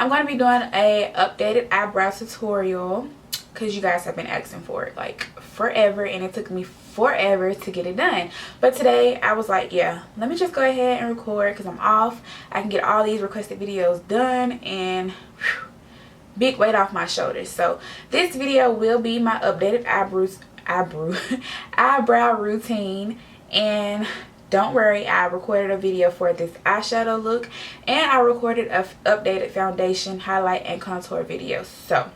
I'm going to be doing a updated eyebrow tutorial because you guys have been asking for it like forever, and it took me forever to get it done. But today I was like, yeah, let me just go ahead and record because I'm off. I can get all these requested videos done, and whew, big weight off my shoulders. So this video will be my updated eyebrow routine. And don't worry, I recorded a video for this eyeshadow look, and I recorded a updated foundation, highlight, and contour video. So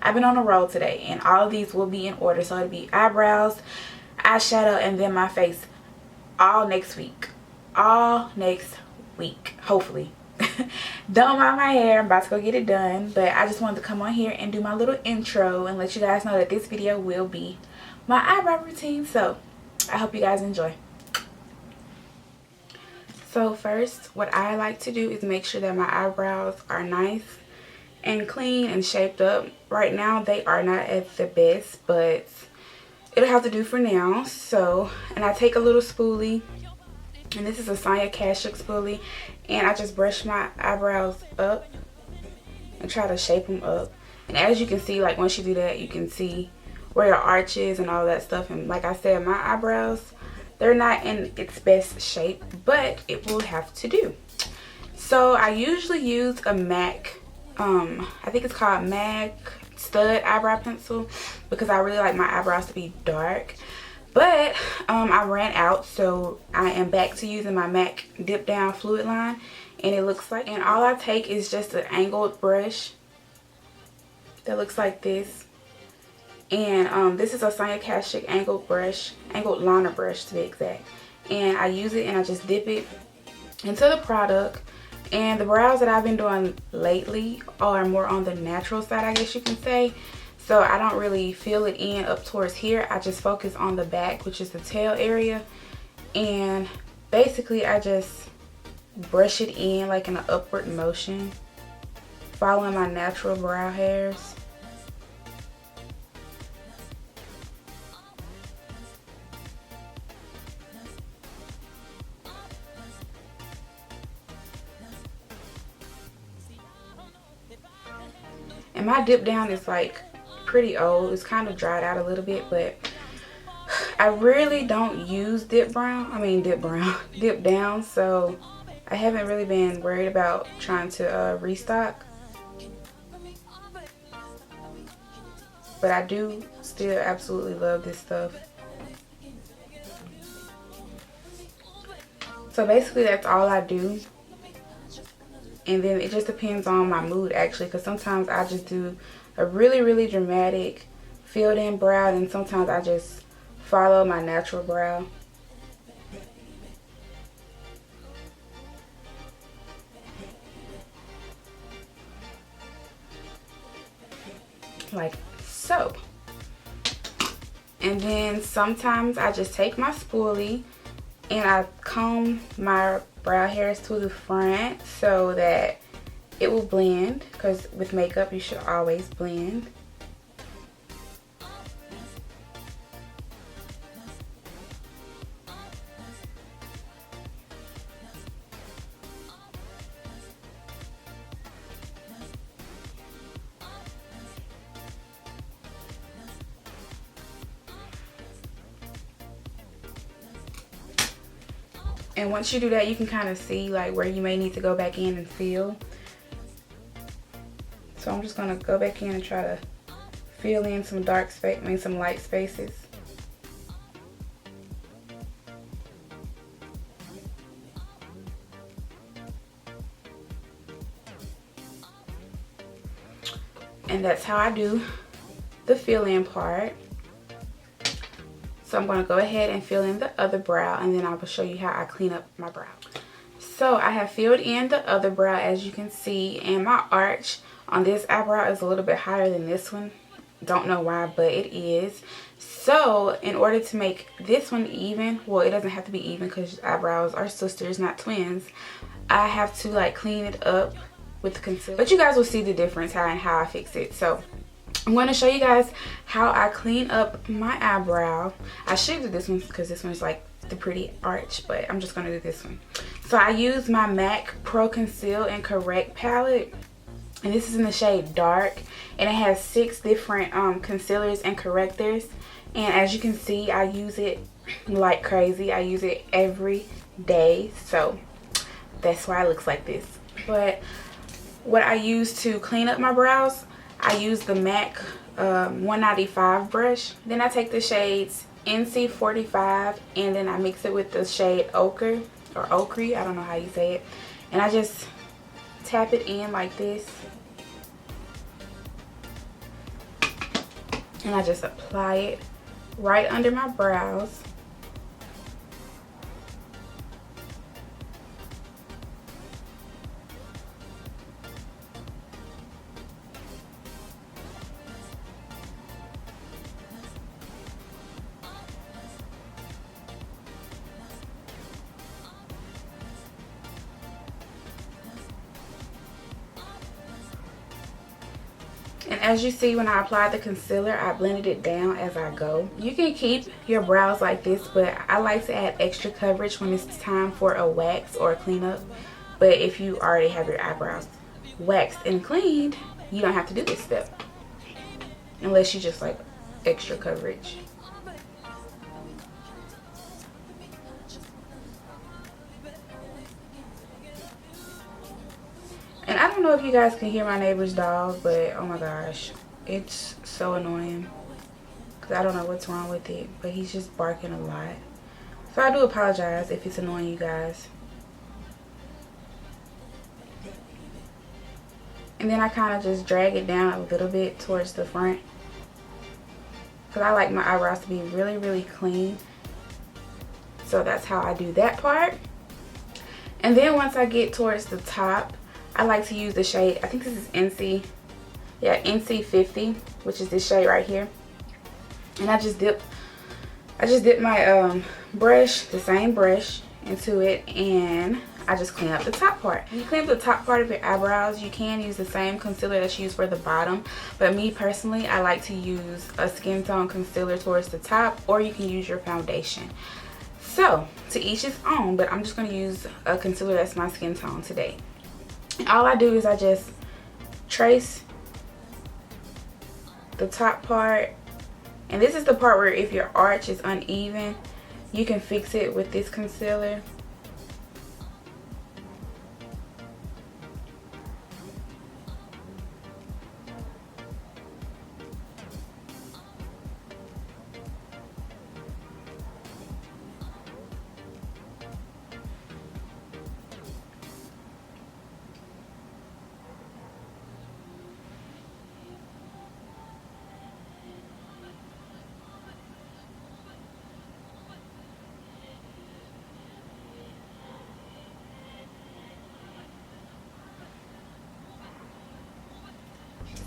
I've been on a roll today, and all of these will be in order. So it'll be eyebrows, eyeshadow, and then my face all next week. Hopefully. Don't mind my hair, I'm about to go get it done, but I just wanted to come on here and do my little intro and let you guys know that this video will be my eyebrow routine. So I hope you guys enjoy. So first, what I like to do is make sure that my eyebrows are nice and clean and shaped up. Right now they are not at the best, but it'll have to do for now. So, and I take a little spoolie, and this is a Sonia Kashuk spoolie, and I just brush my eyebrows up and try to shape them up. And as you can see, like once you do that, you can see where your arch is and all that stuff. And like I said, my eyebrows, they're not in its best shape, but it will have to do. So I usually use a MAC, I think it's called MAC Stud eyebrow pencil, because I really like my eyebrows to be dark. But I ran out, so I am back to using my MAC Dip Down Fluid Line, and it looks like, and all I take is just an angled brush that looks like this. And this is a Sonia Kashuk angled liner brush to be exact. And I use it and I just dip it into the product. And the brows that I've been doing lately are more on the natural side, I guess you can say. So I don't really fill it in up towards here. I just focus on the back, which is the tail area. And basically I just brush it in like in an upward motion, following my natural brow hairs. And my dip down is like pretty old. It's kind of dried out a little bit, but I really don't use dip down, so I haven't really been worried about trying to restock. But I do still absolutely love this stuff. So basically that's all I do. And then it just depends on my mood actually, because sometimes I just do a really dramatic filled in brow, and sometimes I just follow my natural brow. Like so. And then sometimes I just take my spoolie and I comb my brow hairs to the front so that it will blend, because with makeup you should always blend. And once you do that, you can kind of see like where you may need to go back in and fill. So I'm just gonna go back in and try to fill in some some light spaces. And that's how I do the fill in part. So I'm going to go ahead and fill in the other brow, and then I will show you how I clean up my brow. So I have filled in the other brow, as you can see, and my arch on this eyebrow is a little bit higher than this one. Don't know why, but it is. So in order to make this one even, well, it doesn't have to be even because eyebrows are sisters, not twins, I have to like clean it up with concealer. But you guys will see the difference how I fix it. So I'm going to show you guys how I clean up my eyebrow. I should do this one because this one's like the pretty arch, but I'm just going to do this one. So I use my MAC Pro Conceal and Correct palette, and this is in the shade Dark, and it has 6 different concealers and correctors. And as you can see, I use it like crazy. I use it every day, so that's why it looks like this. But what I use to clean up my brows, I use the MAC 195 brush. Then I take the shades NC45 and then I mix it with the shade Ochre or Ochre, I don't know how you say it, and I just tap it in like this, and I just apply it right under my brows. And as you see, when I applied the concealer, I blended it down as I go. You can keep your brows like this, but I like to add extra coverage when it's time for a wax or a cleanup. But if you already have your eyebrows waxed and cleaned, you don't have to do this step. Unless you just like extra coverage. And I don't know if you guys can hear my neighbor's dog, but oh my gosh, it's so annoying. Because I don't know what's wrong with it, but he's just barking a lot. So I do apologize if it's annoying you guys. And then I kind of just drag it down a little bit towards the front. Because I like my eyebrows to be really, really clean. So that's how I do that part. And then once I get towards the top, I like to use the shade, I think this is NC50, which is this shade right here. And I just dip my brush, the same brush, into it, and I just clean up the top part. When you clean up the top part of your eyebrows, you can use the same concealer that you use for the bottom. But me personally, I like to use a skin tone concealer towards the top, or you can use your foundation. So, to each his own, but I'm just going to use a concealer that's my skin tone today. All I do is I just trace the top part, and this is the part where if your arch is uneven, you can fix it with this concealer.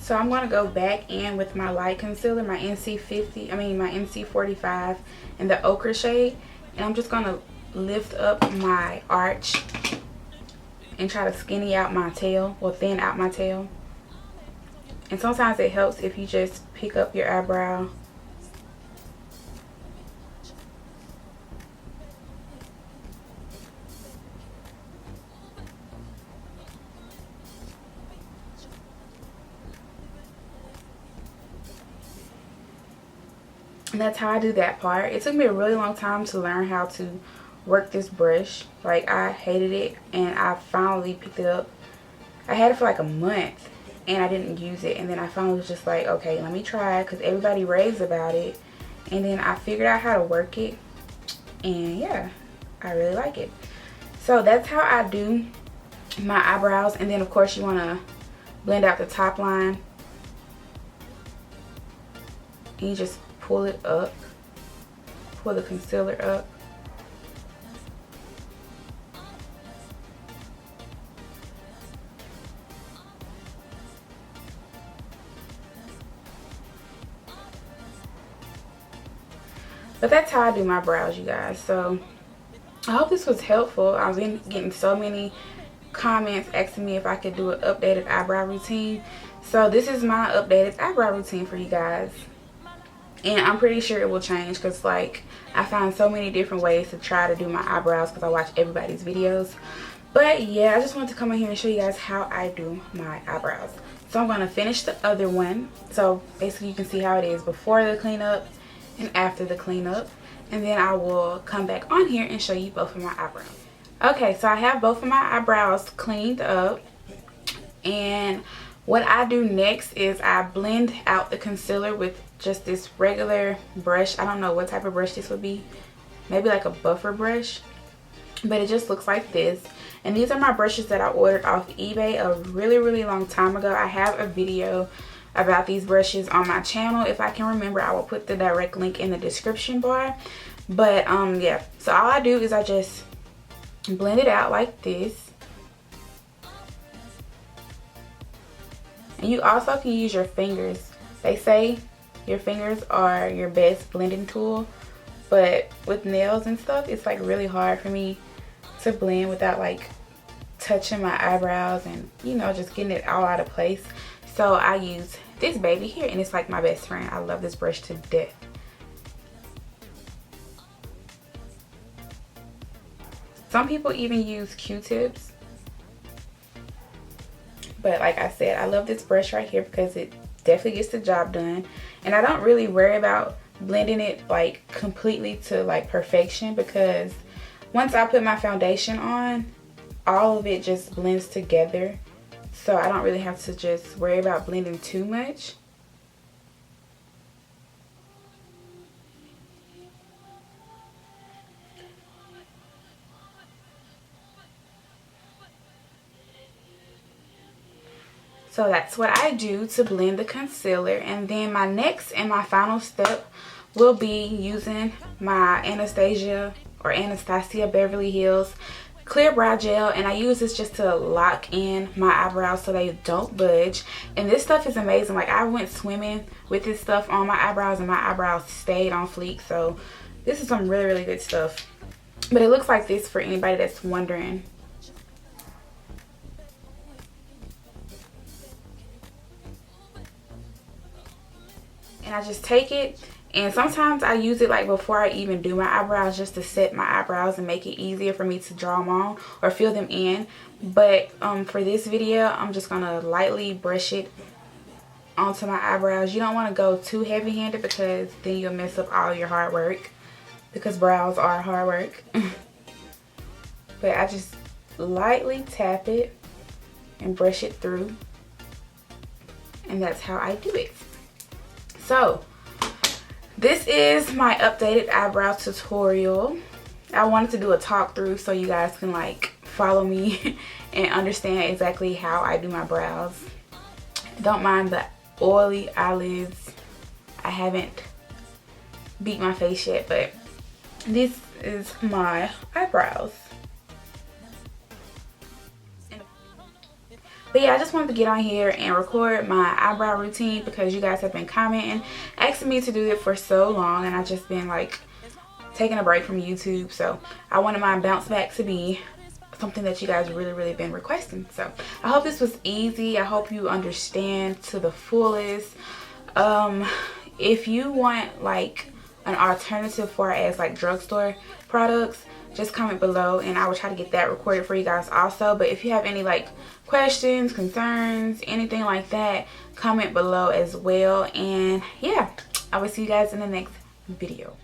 So I'm going to go back in with my light concealer, my NC45 and the ochre shade. And I'm just going to lift up my arch and try to skinny out my tail, or thin out my tail. And sometimes it helps if you just pick up your eyebrow . And that's how I do that part. It took me a really long time to learn how to work this brush. Like, I hated it, and I finally picked it up. I had it for like a month and I didn't use it, and then I finally was just like, okay, let me try it, because everybody raves about it. And then I figured out how to work it, and yeah, I really like it. So that's how I do my eyebrows. And then of course you want to blend out the top line, and you just pull it up, pull the concealer up. But that's how I do my brows, you guys. So I hope this was helpful. I've been getting so many comments asking me if I could do an updated eyebrow routine. So this is my updated eyebrow routine for you guys. And I'm pretty sure it will change, because like I find so many different ways to try to do my eyebrows because I watch everybody's videos. But yeah, I just wanted to come in here and show you guys how I do my eyebrows. So I'm going to finish the other one. So basically you can see how it is before the cleanup and after the cleanup. And then I will come back on here and show you both of my eyebrows. Okay, so I have both of my eyebrows cleaned up. And what I do next is I blend out the concealer with just this regular brush. I don't know what type of brush this would be. Maybe like a buffer brush. But it just looks like this. And these are my brushes that I ordered off eBay a really long time ago. I have a video about these brushes on my channel. If I can remember, I will put the direct link in the description bar. But yeah, so all I do is I just blend it out like this. And you also can use your fingers. They say your fingers are your best blending tool, but with nails and stuff, it's like really hard for me to blend without like touching my eyebrows and, you know, just getting it all out of place. So I use this baby here, and it's like my best friend. I love this brush to death. Some people even use Q-tips, but like I said, I love this brush right here because it definitely gets the job done. And I don't really worry about blending it like completely to like perfection, because once I put my foundation on, all of it just blends together. So I don't really have to just worry about blending too much. So that's what I do to blend the concealer. And then my next and my final step will be using my Anastasia Beverly Hills clear brow gel, and I use this just to lock in my eyebrows so they don't budge. And this stuff is amazing. Like, I went swimming with this stuff on my eyebrows and my eyebrows stayed on fleek. So this is some really good stuff. But it looks like this for anybody that's wondering. And I just take it, and sometimes I use it like before I even do my eyebrows, just to set my eyebrows and make it easier for me to draw them on or fill them in. But for this video, I'm just gonna lightly brush it onto my eyebrows. You don't want to go too heavy-handed, because then you'll mess up all your hard work, because brows are hard work. But I just lightly tap it and brush it through, and that's how I do it. So this is my updated eyebrow tutorial. I wanted to do a talk through so you guys can like follow me and understand exactly how I do my brows. Don't mind the oily eyelids. I haven't beat my face yet, but this is my eyebrows. But yeah, I just wanted to get on here and record my eyebrow routine, because you guys have been commenting, asking me to do it for so long, and I've just been like taking a break from YouTube. So I wanted my bounce back to be something that you guys really been requesting. So I hope this was easy. I hope you understand to the fullest. If you want like an alternative for as like drugstore products, just comment below and I will try to get that recorded for you guys also. But if you have any like questions, concerns, anything like that, comment below as well. And yeah, I will see you guys in the next video.